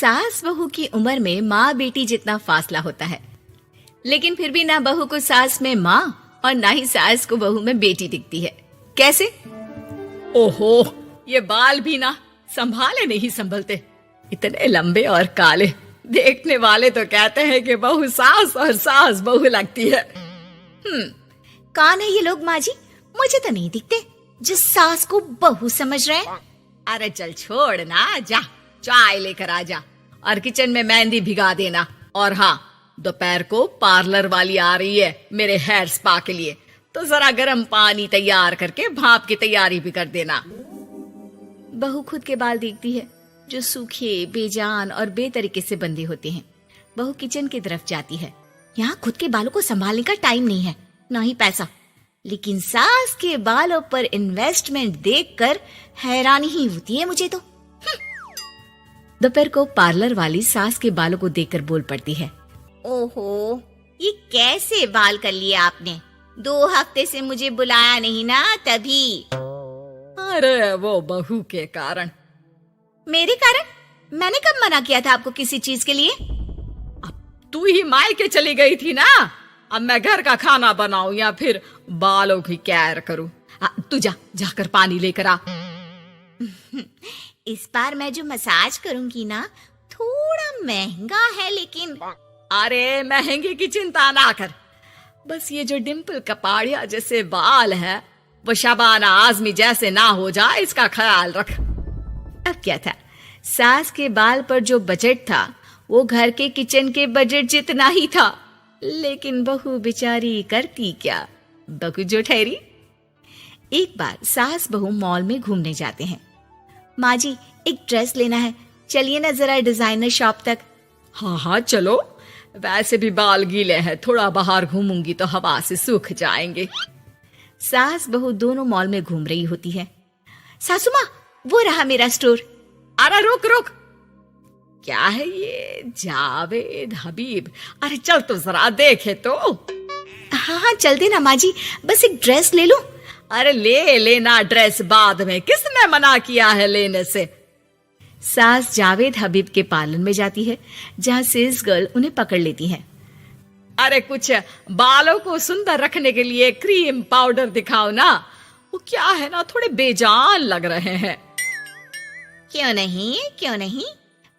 सास बहू की उम्र में माँ बेटी जितना फासला होता है, लेकिन फिर भी ना बहू को सास में माँ और ना ही सास को बहू में बेटी दिखती है। कैसे? ओहो, ये बाल भी ना संभाले नहीं संभलते, इतने लंबे और काले। देखने वाले तो कहते हैं कि बहू सास और सास बहू लगती है। कौन है ये लोग माँ जी? मुझे तो नहीं दिखते जिस सास को बहू समझ रहे हैं। अरे चल छोड़ ना, जा चाय लेकर आ जा और किचन में मेहंदी भिगा देना। और हाँ, दोपहर को पार्लर वाली आ रही है मेरे हेयर स्पा के लिए, तो जरा गर्म पानी तैयार करके भाप की तैयारी भी कर देना। बहू खुद के बाल देखती है जो सूखे, बेजान और बेतरीके से बंधे होते हैं। बहू किचन की तरफ जाती है। यहाँ खुद के बालों को संभालने का टाइम नहीं है, ना ही पैसा, लेकिन सास के बालों पर इन्वेस्टमेंट देखकर हैरानी ही होती है मुझे तो। दोपहर को पार्लर वाली सास के बालों को देखकर बोल पड़ती है, ओहो, ये कैसे बाल कर लिए आपने? 2 हफ्ते से मुझे बुलाया नहीं ना, तभी। अरे वो बहू के कारण। मेरे कारण? मैंने कब मना किया था आपको किसी चीज के लिए? अब तू ही मायके चली गई थी ना, अब मैं घर का खाना बनाऊं या फिर बालों की केयर करूं? तू जाकर पानी लेकर आ। इस बार मैं जो मसाज करूंगी ना, थोड़ा महंगा है, लेकिन अरे महंगे की चिंता ना कर, बस ये जो डिम्पल कपाड़िया जैसे बाल है वो शबाना आजमी जैसे ना हो जाए, इसका ख्याल रख। अब क्या था, सास के बाल पर जो बजट था वो घर के किचन के बजट जितना ही था, लेकिन बहू बेचारी करती क्या, बहू जो ठहरी। एक बार सास बहू मॉल में घूमने जाते हैं। माँ जी, एक ड्रेस लेना है, चलिए ना जरा डिजाइनर शॉप तक। हाँ चलो, वैसे भी बाल गीले हैं, थोड़ा बाहर घूमूंगी तो हवा से सूख जाएंगे। सास बहू दोनों मॉल में घूम रही होती है। सासू माँ, वो रहा मेरा स्टोर। अरे रुक, क्या है ये? जावेद हबीब। अरे चल तो जरा देखे तो। हाँ चलते ना माँ जी, बस एक ड्रेस ले लूं। अरे ले लेना ड्रेस बाद में, किसने मना किया है लेने से? सास जावेद हबीब के पार्लर में जाती है, जहाँ सेल्स गर्ल उन्हें पकड़ लेती है। अरे कुछ बालों को सुंदर रखने के लिए क्रीम पाउडर दिखाओ ना, वो क्या है ना, थोड़े बेजान लग रहे हैं। क्यों नहीं,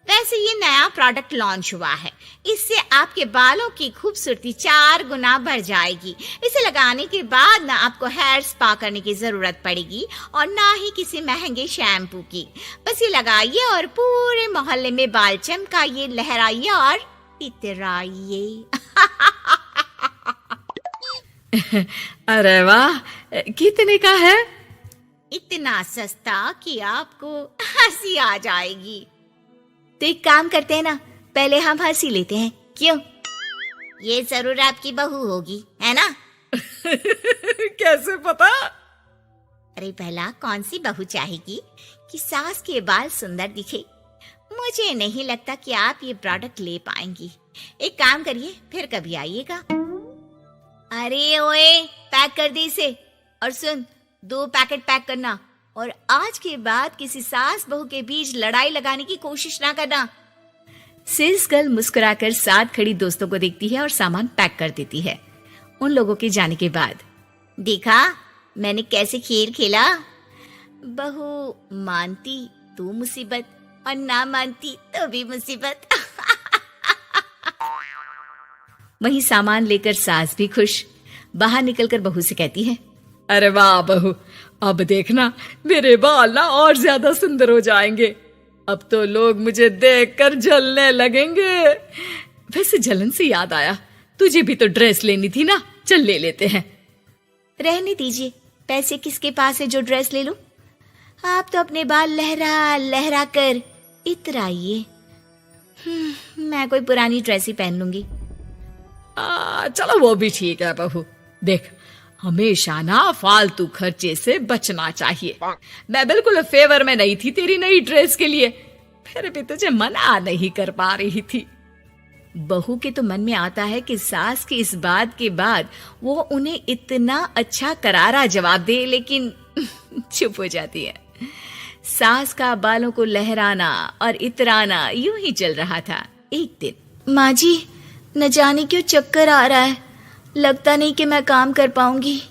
वैसे ये नया प्रोडक्ट लॉन्च हुआ है, इससे आपके बालों की खूबसूरती 4 गुना बढ़ जाएगी। इसे लगाने के बाद ना आपको हेयर स्पा करने की जरूरत पड़ेगी और ना ही किसी महंगे शैम्पू की। बस ये लगाइए और पूरे मोहल्ले में बाल चमकाइए, लहराइए और इतराइए। अरे वाह, कितने का है? इतना सस्ता कि आपको हंसी आ जाएगी। तो एक काम करते हैं ना, पहले हम हंसी लेते हैं, क्यों? ये जरूर आपकी बहू होगी, है ना? कैसे पता? अरे भला कौन सी बहू चाहेगी कि सास के बाल सुंदर दिखे? मुझे नहीं लगता कि आप ये प्रोडक्ट ले पाएंगी। एक काम करिए, फिर कभी आइएगा। अरे ओए, पैक कर दे इसे, और सुन, 2 पैकेट पैक करना, और आज के बाद किसी सास बहू के बीच लड़ाई लगाने की कोशिश ना करना। सेल्स गर्ल मुस्कुराकर साथ खड़ी दोस्तों को देखती है और सामान पैक कर देती है। उन लोगों के जाने के बाद, देखा मैंने कैसे खेल खेला? बहू मानती तो मुसीबत, और ना मानती तो भी मुसीबत। वहीं सामान लेकर सास भी खुश बाहर निकलकर बहू से कहती है, अरे वाह बहू, अब देखना मेरे बाल ना और ज्यादा सुंदर हो जाएंगे। अब तो लोग मुझे देखकर जलने लगेंगे। वैसे जलन से याद आया, तुझे भी तो ड्रेस लेनी थी ना, चल ले लेते हैं। रहने दीजिए, पैसे किसके पास है जो ड्रेस ले लूं? आप तो अपने बाल लहरा लहरा कर इतराइए। मैं कोई पुरानी ड्रेस ही पहन लूंगी। चलो वो भी ठीक है बहू। देख, हमेशा ना फालतू खर्चे से बचना चाहिए। मैं बिल्कुल फेवर में नहीं थी तेरी नई ड्रेस के लिए, फिर भी तुझे मना नहीं कर पा रही थी। बहू के तो मन में आता है कि सास की इस बात के बाद वो उन्हें इतना अच्छा करारा जवाब दे, लेकिन चुप हो जाती है। सास का बालों को लहराना और इतराना यूं ही चल रहा था। एक दिन, माँ जी, न जाने क्यों चक्कर आ रहा है, लगता नहीं कि मैं काम कर पाऊंगी,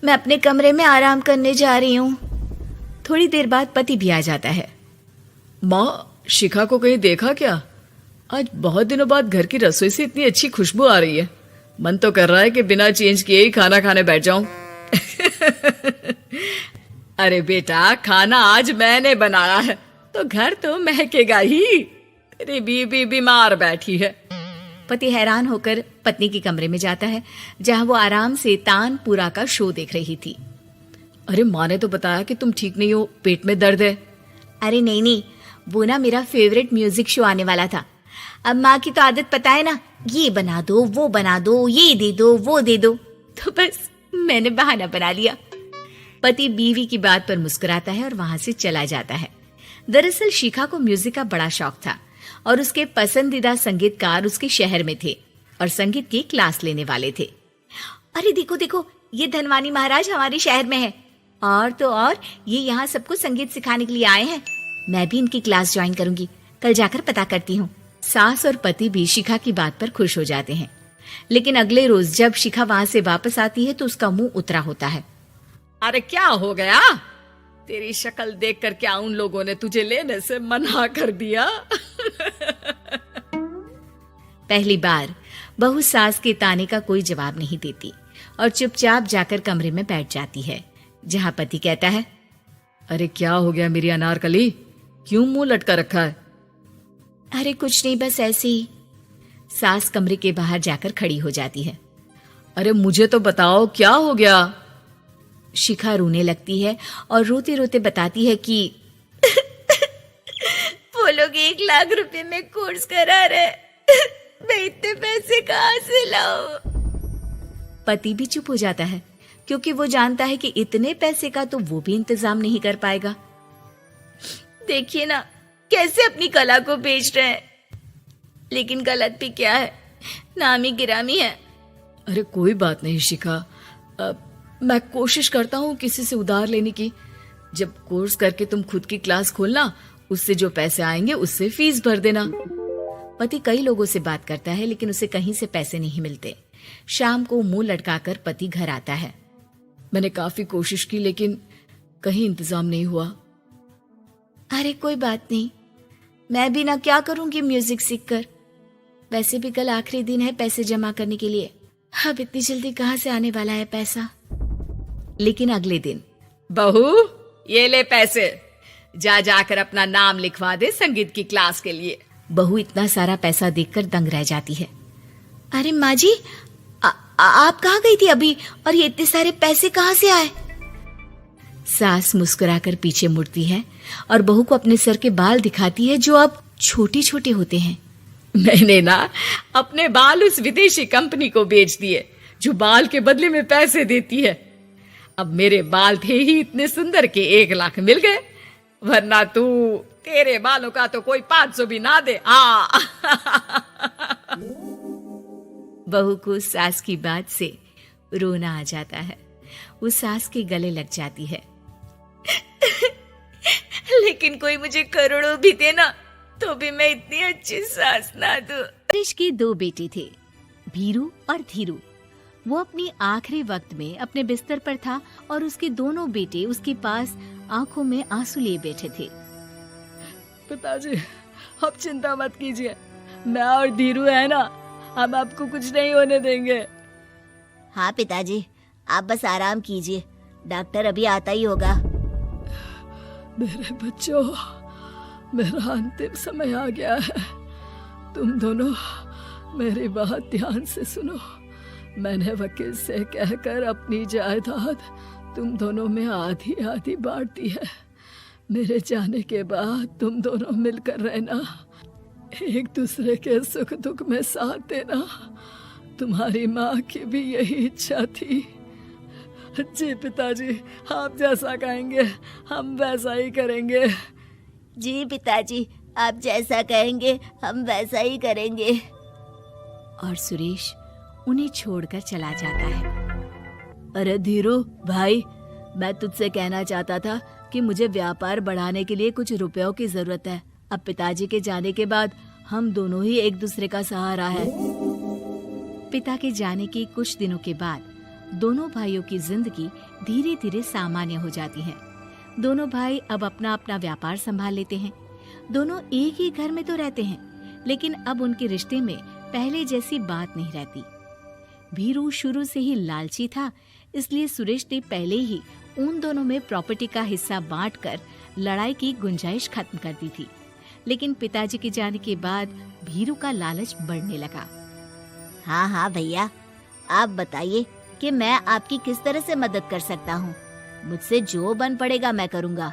मैं अपने कमरे में आराम करने जा रही हूँ। थोड़ी देर बाद पति भी आ जाता है। माँ, शिखा को कहीं देखा क्या? आज बहुत दिनों बाद घर की रसोई से इतनी अच्छी खुशबू आ रही है। मन तो कर रहा है कि बिना चेंज किए ही खाना खाने बैठ जाऊं। अरे बेटा, खाना आज मैंने बनाया है तो घर तो महकेगा ही। तेरी बीबी बीमार बैठी है। पति हैरान होकर पत्नी के कमरे में जाता है, जहां वो आराम से तानपुरा का शो देख रही थी। अरे, माँ ने तो बताया कि तुम ठीक नहीं हो, पेट में दर्द है। अरे नहीं, वो ना मेरा फेवरेट म्यूजिक शो आने वाला था। अब माँ की तो आदत पता है ना, ये बना दो, वो बना दो, ये दे दो, वो दे दो, तो बस मैंने बहाना बना लिया। पति बीवी की बात पर मुस्कुराता है और वहां से चला जाता है। दरअसल शिखा को म्यूजिक का बड़ा शौक था और उसके पसंदीदा संगीतकार उसके शहर में थे और संगीत की क्लास लेने वाले थे। अरे देखो देखो, ये धनवानी महाराज हमारे शहर में है, और तो और ये यहाँ सबको संगीत सिखाने के लिए आए हैं। मैं भी इनकी क्लास ज्वाइन करूंगी, कल जाकर पता करती हूँ। सास और पति भी शिखा की बात पर खुश हो जाते हैं, लेकिन अगले रोज जब शिखा वहां से वापस आती है तो उसका मुंह उतरा होता है। अरे क्या हो गया? तेरी शक्ल देखकर क्या उन लोगों ने तुझे लेने से मना कर दिया? पहली बार बहू सास के ताने का कोई जवाब नहीं देती और चुपचाप जाकर कमरे में बैठ जाती है, जहां पति कहता है, अरे क्या हो गया मेरी अनारकली, क्यों मुंह लटका रखा है? अरे कुछ नहीं, बस ऐसे ही। सास कमरे के बाहर जाकर खड़ी हो जाती है। अरे मुझे तो बताओ, क्या हो गया? शिखा रोने लगती है और रोते रोते बताती है कि वो लोग 1 लाख रुपए में कोर्स करा रहे, मैं इतने पैसे कहाँ से लाऊं? पति भी चुप हो जाता है, क्योंकि वो जानता है कि इतने पैसे का तो वो भी इंतजाम नहीं कर पाएगा। देखिए ना, कैसे अपनी कला को बेच रहे हैं, लेकिन गलत भी क्या है, नामी गिरामी है। अरे कोई बात नहीं शिखा, मैं कोशिश करता हूँ किसी से उधार लेने की। जब कोर्स करके तुम खुद की क्लास खोलना, उससे जो पैसे आएंगे उससे फीस भर देना। पति कई लोगों से बात करता है, लेकिन उसे कहीं से पैसे नहीं मिलते। शाम को मुंह लटकाकर पति घर आता है। मैंने काफी कोशिश की, लेकिन कहीं इंतजाम नहीं हुआ। अरे कोई बात नहीं, मैं भी ना क्या करूंगी म्यूजिक सीखकर। वैसे भी कल आखिरी दिन है पैसे जमा करने के लिए, अब इतनी जल्दी कहाँ से आने वाला है पैसा। लेकिन अगले दिन, बहू ये ले पैसे, जाकर अपना नाम लिखवा दे संगीत की क्लास के लिए। बहू इतना सारा पैसा देखकर दंग रह जाती है। अरे माँ जी, आप कहाँ गई थी अभी, और ये इतने सारे पैसे कहाँ से आए? सास मुस्कुराकर पीछे मुड़ती है और बहू को अपने सर के बाल दिखाती है, जो अब छोटे छोटे होते हैं। मैंने ना अपने बाल उस विदेशी कंपनी को बेच दिए, जो बाल के बदले में पैसे देती है। अब मेरे बाल थे ही इतने सुंदर के 1 लाख मिल गए, वरना तेरे बालों का तो कोई 500 भी ना दे। बहू को सास की बात से रोना आ जाता है। वो सास के गले लग जाती है। लेकिन कोई मुझे करोड़ों भी देना तो भी मैं इतनी अच्छी सास ना दूं। कृष के 2 बेटे थे, भीरू और धीरू। वो अपनी आखिरी वक्त में अपने बिस्तर पर था और उसके दोनों बेटे उसके पास आंखों में आंसू लिए बैठे थे। पिताजी, आप चिंता मत कीजिए, मैं और धीरू है ना, हम आपको कुछ नहीं होने देंगे। हाँ पिताजी, आप बस आराम कीजिए, डॉक्टर अभी आता ही होगा। मेरे बच्चों, मेरा अंतिम समय आ गया है। तुम दोनों मेरी बात ध्यान से सुनो। मैंने वकील से कहकर अपनी जायदाद तुम दोनों में आधी आधी बांट दी है। मेरे जाने के बाद तुम दोनों मिलकर रहना, एक दूसरे के सुख दुख में साथ देना। तुम्हारी माँ की भी यही इच्छा थी। जी पिताजी, आप जैसा कहेंगे हम वैसा ही करेंगे। जी पिताजी, आप जैसा कहेंगे हम वैसा ही करेंगे। और सुरेश उन्हें छोड़कर चला जाता है। अरे धीरू भाई, मैं तुझसे कहना चाहता था कि मुझे व्यापार बढ़ाने के लिए कुछ रुपयों की जरूरत है। अब पिताजी के जाने के बाद हम दोनों ही एक दूसरे का सहारा है। पिता के जाने के कुछ दिनों के बाद दोनों भाइयों की जिंदगी धीरे धीरे सामान्य हो जाती है। दोनों भाई अब अपना अपना व्यापार संभाल लेते हैं। दोनों एक ही घर में तो रहते हैं, लेकिन अब उनके रिश्ते में पहले जैसी बात नहीं रहती। भीरू शुरू से ही लालची था, इसलिए सुरेश ने पहले ही उन दोनों में प्रॉपर्टी का हिस्सा बांटकर लड़ाई की गुंजाइश खत्म कर दी थी। लेकिन पिताजी के जाने के बाद भीरू का लालच बढ़ने लगा। हाँ हाँ भैया, आप बताइए कि मैं आपकी किस तरह से मदद कर सकता हूँ। मुझसे जो बन पड़ेगा मैं करूँगा।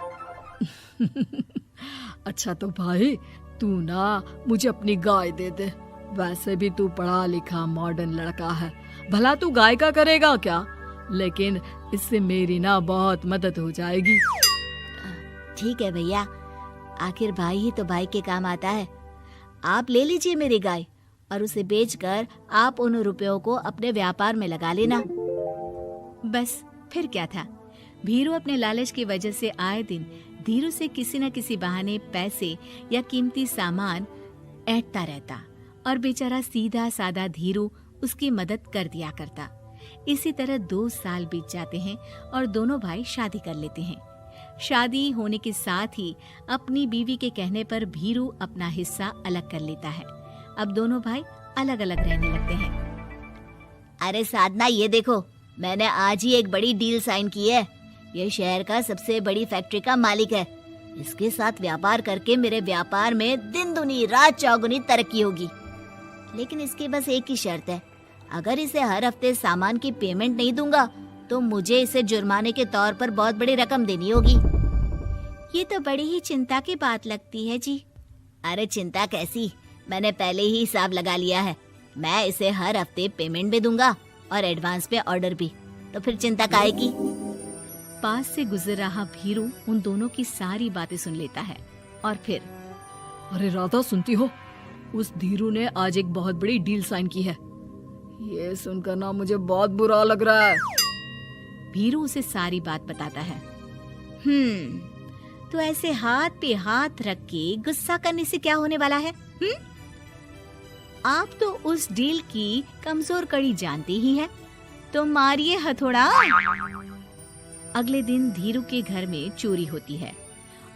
अच्छा तो भाई तू ना मुझे अपनी गाय दे दे। वैसे भी तू पढ़ा लिखा मॉडर्न लड़का है, भला तू गाय का करेगा क्या? लेकिन इससे मेरी ना बहुत मदद हो जाएगी। ठीक है भैया, आखिर भाई ही तो भाई के काम आता है। आप ले लीजिए मेरी गाय और उसे बेचकर आप उन रुपयों को अपने व्यापार में लगा लेना। बस फिर क्या था, भीरू अपने लालच की वजह से आए दिन धीरू से किसी न किसी बहाने पैसे या कीमती सामान ऐंठता रहता और बेचारा सीधा सादा धीरू उसकी मदद कर दिया करता। इसी तरह 2 साल बीत जाते हैं और दोनों भाई शादी कर लेते हैं। शादी होने के साथ ही अपनी बीवी के कहने पर भीरू अपना हिस्सा अलग कर लेता है। अब दोनों भाई अलग अलग रहने लगते हैं। अरे साधना, ये देखो, मैंने आज ही एक बड़ी डील साइन की है। ये शहर का सबसे बड़ी फैक्ट्री का मालिक है। इसके साथ व्यापार करके मेरे व्यापार में दिन दुनी रात चौगुनी तरक्की होगी। लेकिन इसकी बस एक ही शर्त है, अगर इसे हर हफ्ते सामान की पेमेंट नहीं दूंगा तो मुझे इसे जुर्माने के तौर पर बहुत बड़ी रकम देनी होगी। ये तो बड़ी ही चिंता की बात लगती है जी। अरे चिंता कैसी, मैंने पहले ही हिसाब लगा लिया है। मैं इसे हर हफ्ते पेमेंट भी दूंगा और एडवांस पे ऑर्डर भी, तो फिर चिंता काहे की। पास से गुजर रहा भीरू उन दोनों की सारी बातें सुन लेता है और फिर, अरे राधा सुनती हो, उस धीरू ने आज एक बहुत बड़ी डील साइन की है। ये सुनकर ना मुझे बहुत बुरा लग रहा है। भीरू उसे सारी बात बताता है। तो ऐसे हाथ पे हाथ रख के गुस्सा करने से क्या होने वाला है? आप तो उस डील की कमजोर कड़ी जानते ही हैं, तो मारिए हथौड़ा। अगले दिन धीरू के घर में चोरी होती है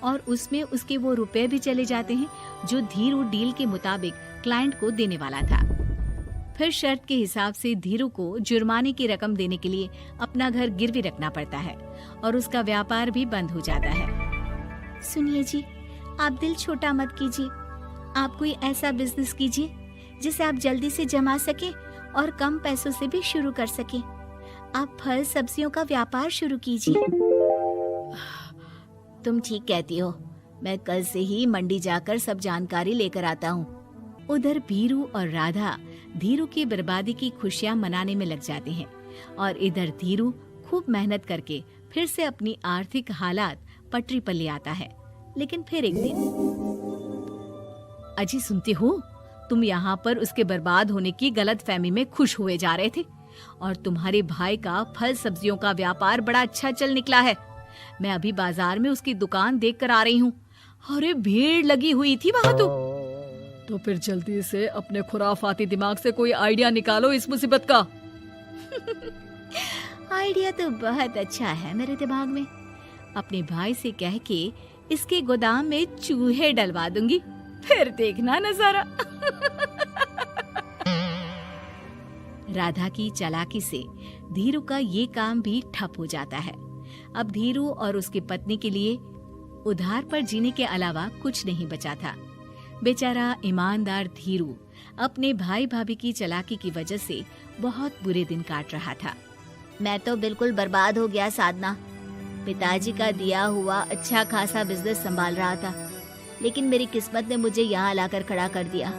और उसमें उसके वो रुपए भी चले जाते हैं जो धीरू डील के मुताबिक क्लाइंट को देने वाला था। फिर शर्त के हिसाब से धीरू को जुर्माने की रकम देने के लिए अपना घर गिरवी रखना पड़ता है और उसका व्यापार भी बंद हो जाता है। सुनिए जी, आप दिल छोटा मत कीजिए। आप कोई ऐसा बिजनेस कीजिए जिसे आप जल्दी से जमा सके और कम पैसों से भी शुरू कर सके। आप फल सब्जियों का व्यापार शुरू कीजिए। तुम ठीक कहती हो, मैं कल से ही मंडी जाकर सब जानकारी लेकर आता हूँ। उधर भीरू और राधा धीरू की बर्बादी की खुशियां मनाने में लग जाते हैं और इधर धीरू खूब मेहनत करके फिर से अपनी आर्थिक हालात पटरी पर ले आता है। लेकिन फिर एक दिन, अजी सुनती हो, तुम यहाँ पर उसके बर्बाद होने की गलतफहमी में खुश हुए जा रहे थे और तुम्हारे भाई का फल सब्जियों का व्यापार बड़ा अच्छा चल निकला है। मैं अभी बाजार में उसकी दुकान देख कर आ रही हूँ। अरे भीड़ लगी हुई थी वहाँ तो फिर जल्दी से अपने खुराफाती दिमाग से कोई आइडिया निकालो इस मुसीबत का। आइडिया तो बहुत अच्छा है मेरे दिमाग में। अपने भाई से कह के इसके गोदाम में चूहे डलवा दूंगी, फिर देखना नजारा। राधा की चालाकी से धीरू का ये काम भी ठप हो जाता है। अब धीरू और उसकी पत्नी के लिए उधार पर जीने के अलावा कुछ नहीं बचा था। बेचारा ईमानदार धीरू अपने भाई भाभी की चालाकी की वजह से बहुत बुरे दिन काट रहा था। मैं तो बिल्कुल बर्बाद हो गया साधना। पिताजी का दिया हुआ अच्छा खासा बिजनेस संभाल रहा था, लेकिन मेरी किस्मत ने मुझे यहाँ लाकर खड़ा कर दिया।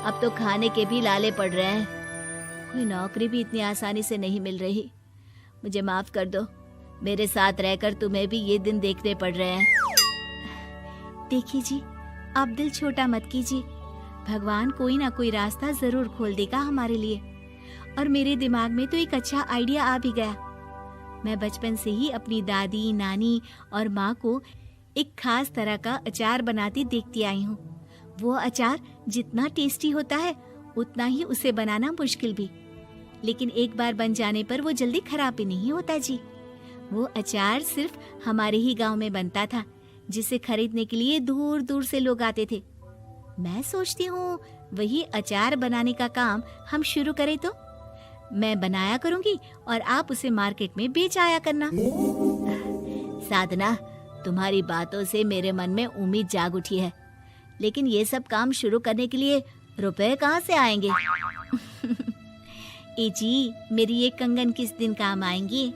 अब तो खाने के भी लाले पड़ रहे हैं। कोई नौकरी भी इतनी आसानी से नहीं मिल रही। मुझे माफ कर दो, मेरे साथ रहकर तुम्हें भी ये दिन देखने पड़ रहे हैं। देखिए जी, आप दिल छोटा मत कीजिए। भगवान कोई ना कोई रास्ता जरूर खोल देगा हमारे लिए। और मेरे दिमाग में तो एक अच्छा आइडिया आ भी गया। मैं बचपन से ही अपनी दादी, नानी और माँ को एक खास तरह का अचार बनाती देखती आई हूँ। वो अचार जितना टेस्टी होता है उतना ही उसे बनाना मुश्किल भी, लेकिन एक बार बन जाने पर वो जल्दी खराब भी नहीं होता जी। वो अचार सिर्फ हमारे ही गांव में बनता था, जिसे खरीदने के लिए दूर दूर से लोग आते थे। मैं सोचती हूँ वही अचार बनाने का काम हम शुरू करें तो। मैं बनाया करूँगी और आप उसे मार्केट में बेच आया करना। साधना, तुम्हारी बातों से मेरे मन में उम्मीद जाग उठी है, लेकिन ये सब काम शुरू करने के लिए रुपए कहाँ से आएंगे? ए जी, मेरी ये कंगन किस दिन काम आएंगी?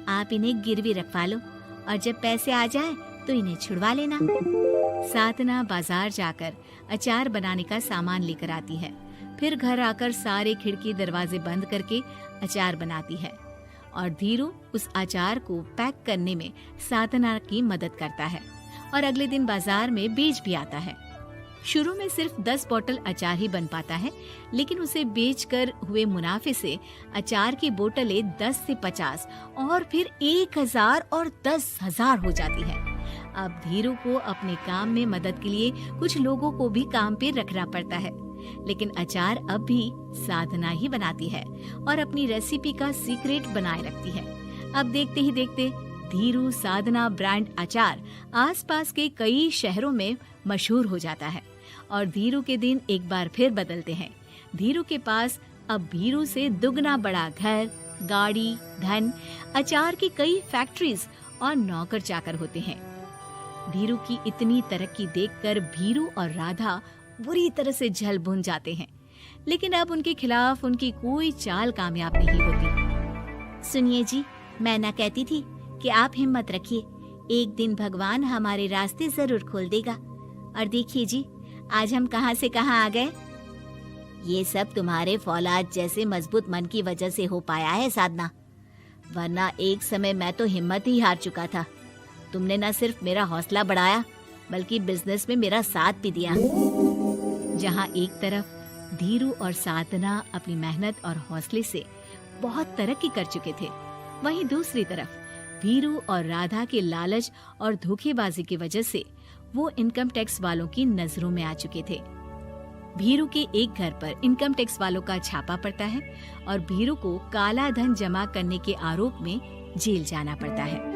आप इन्हें गिरवी रखवा लो और जब पैसे आ जाए तो इन्हें छुड़वा लेना। साधना बाजार जाकर अचार बनाने का सामान लेकर आती है। फिर घर आकर सारे खिड़की दरवाजे बंद करके अचार बनाती है और धीरू उस अचार को पैक करने में साधना की मदद करता है और अगले दिन बाजार में बेच भी आता है। शुरू में सिर्फ 10 बोतल अचार ही बन पाता है, लेकिन उसे बेचकर हुए मुनाफे से अचार की बोतलें 10 से 50 और फिर 1000 और 10,000 हो जाती है। अब धीरू को अपने काम में मदद के लिए कुछ लोगों को भी काम पे रखना पड़ता है, लेकिन अचार अब भी साधना ही बनाती है और अपनी रेसिपी का सीक्रेट बनाए रखती है। अब देखते ही देखते धीरू साधना ब्रांड अचार आसपास के कई शहरों में मशहूर हो जाता है और धीरू के दिन एक बार फिर बदलते हैं। धीरू के पास अब भीरू से दुगना बड़ा घर, गाड़ी, धन, अचार की कई फैक्ट्रीज और नौकर चाकर होते हैं। धीरू की इतनी तरक्की देखकर भीरू और राधा बुरी तरह से जल भुन जाते हैं, लेकिन अब उनके खिलाफ उनकी कोई चाल कामयाब नहीं होती। सुनिए जी, मैं ना कहती थी कि आप हिम्मत रखिए, एक दिन भगवान हमारे रास्ते जरूर खोल देगा। और देखिए जी, आज हम कहां से कहां आ गए। ये सब तुम्हारे फौलाद जैसे मजबूत मन की वजह से हो पाया है साधना, वरना एक समय मैं तो हिम्मत ही हार चुका था। तुमने न सिर्फ मेरा हौसला बढ़ाया बल्कि बिजनेस में मेरा साथ भी दिया। जहाँ एक तरफ धीरू और साधना अपनी मेहनत और हौसले से बहुत तरक्की कर चुके थे, वहीं दूसरी तरफ भीरू और राधा के लालच और धोखेबाजी की वजह से वो इनकम टैक्स वालों की नजरों में आ चुके थे। भीरू के एक घर पर इनकम टैक्स वालों का छापा पड़ता है और भीरू को काला धन जमा करने के आरोप में जेल जाना पड़ता है।